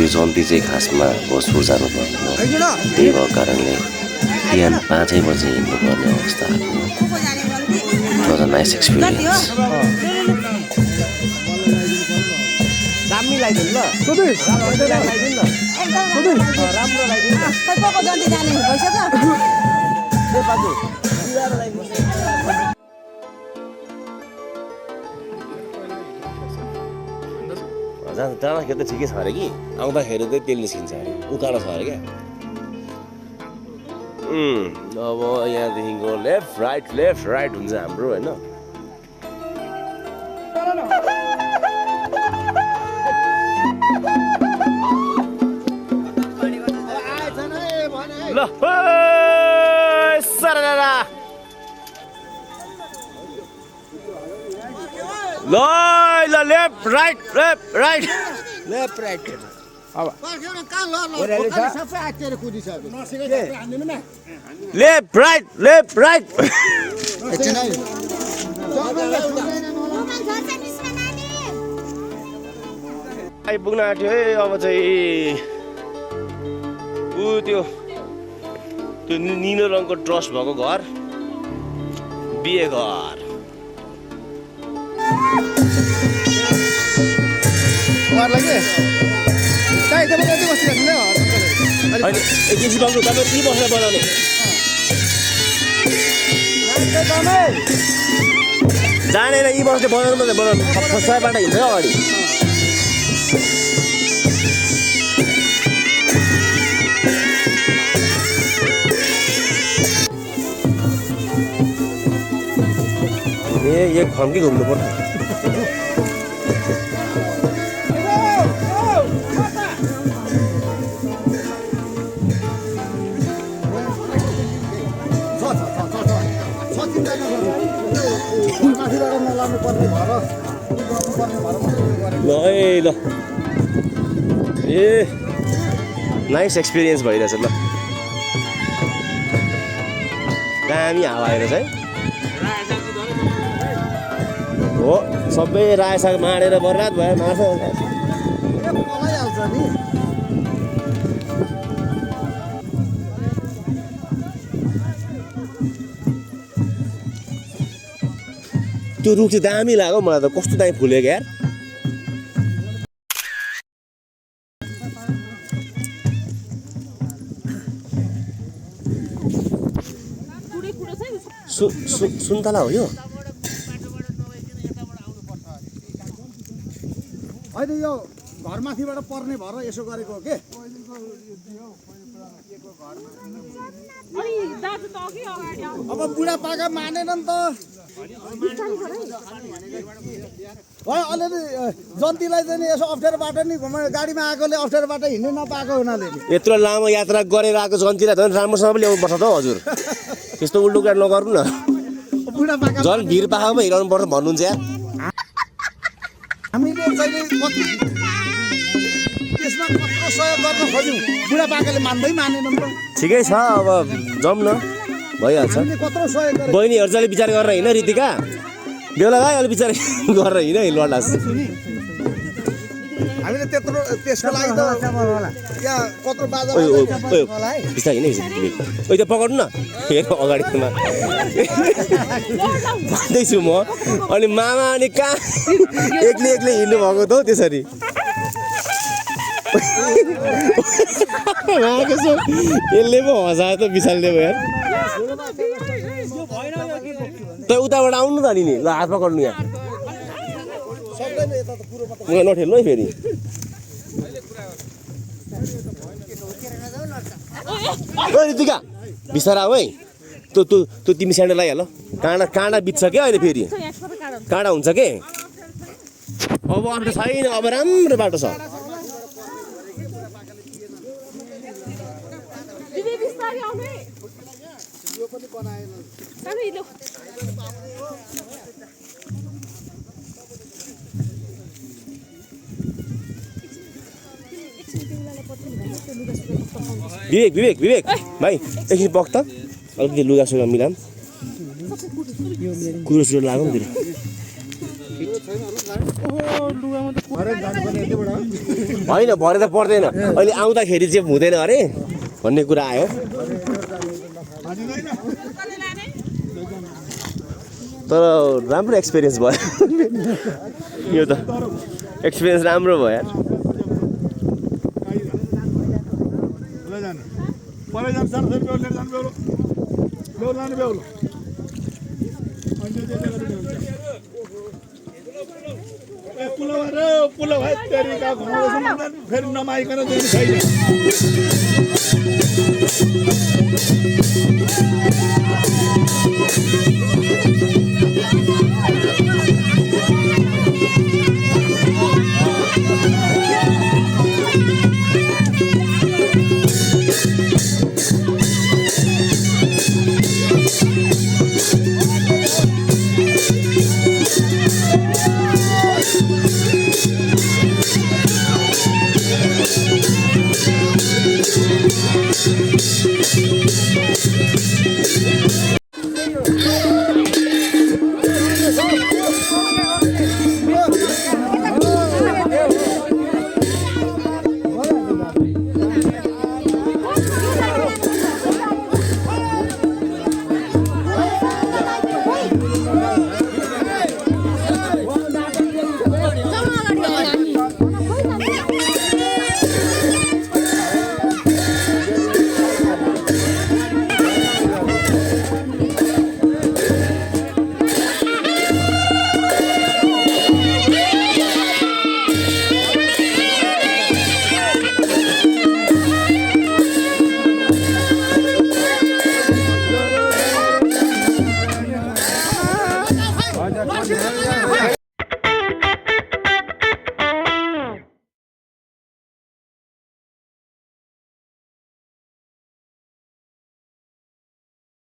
यो जन्ती चाहिँ खासमा भोजपुर जानुपर्ने हो। त्यही भएको कारणले बिहान 5 बजे हिँड्नुपर्ने अवस्था आएको। It was a nice experience. दामी लगाइदिनु ल सोधुस राम्रो लगाइदिनु ल सोधुस राम्रो लगाइदिनु खै को जन्ती जाने भइसक्यो ए बाजु बिरालो लगाइदिनु जाँदाखेरि त ठिकै छ अरे कि आउँदाखेरि चाहिँ तेल निस्किन्छ अरे उकालो छ अरे क्या। अब यहाँदेखिको लेफ्ट राइट हुन्छ हाम्रो होइन। ल सररा ल लेफ्ट राइट अब लेफ्ट राइट आइपुग्न आँट्यो है। अब चाहिँ ऊ त्यो निलो रङको ट्रस्ट भएको घर बिहे घर एकछिन बाबु तपाईँ के बसेर बनाउने जानेर यी बस्ने बनाउनु मात्रै बनाउनु फसाइबाट हिँड्छ अगाडि। ए एक खम्की घुम्नु पर्छ। ल ए नाइस एक्सपिरियन्स भइरहेछ ल। दामी हावा आइरहेछ है। हो सबै रायो साग माडेर बर्बाद भयो मार्छ त्यो रुख चाहिँ दामी लाग्यो मलाई त। कस्तो दामी फुलेको यार। सुन्तला हो यो होइन यो घरमाथिबाट पर्ने भएर यसो गरेको हो के। अब बुढापाका मानेन नि त। अलिअलि जन्तीलाई चाहिँ यसो अप्ठ्यारो बाटो नि गाडीमा आएकोले अप्ठ्यारो बाटो हिँड्नु नपाएको हुनाले यत्रो लामो यात्रा गरेर आएको जन्तीलाई झन् राम्रोसँग ल्याउनु पर्छ त हजुर। त्यस्तो उल्टो गाडी नगर्नु न। बुढापाका झन् भिर पाखामा हिँडाउनु पर्छ भन्नुहुन्छ यार। हामीले चाहिँ कति त्यसमा कत्रो सहयोग गर्न खोज्यौँ बुढापाकाले मान्दै मानेन नि त। ठिकै छ अब जाउँ न भइहाल्छ। हामीले कत्रो सहयोग गरे। बहिनीहरू चाहिँ विचार गरेर हिँड रितिका बेला भाइ अलि बिचारै गरेर हिँड है लडास हामीले त्यत्रो त्यसको लागि त यहाँ कत्रो बाजा बिस्तारै हिँड ओइ त्यो पकाउनु न हेर अगाडिमा भन्दैछु म अनि मामा अनि कहाँ एक्लै हिँड्नु भएको त हौ त्यसरी यसले पो हँसायो त विशालले भयो यार त उताबाट आउनु त नि ल हात पकाउनु यहाँ नठेल्नु है फेरि रितिका बिस्तारा आऊ है त्यो तिमी स्यान्डल लगाइहाल काँडा बित्छ क्या अहिले फेरि काँडा हुन्छ के अब अन्त छैन अब राम्रो बाटो छ विवेक भाइ एकछिन पक त अलिकति लुगा सुगा मिलाम कुरो सुरो लागौँ नि होइन भरे त पर्दैन अहिले आउँदाखेरि चाहिँ हुँदैन अरे भन्ने कुरा आयो तर राम्रो एक्सपिरियन्स भयो यो त एक्सपिरियन्स राम्रो भयो यार फेरि नमाइकन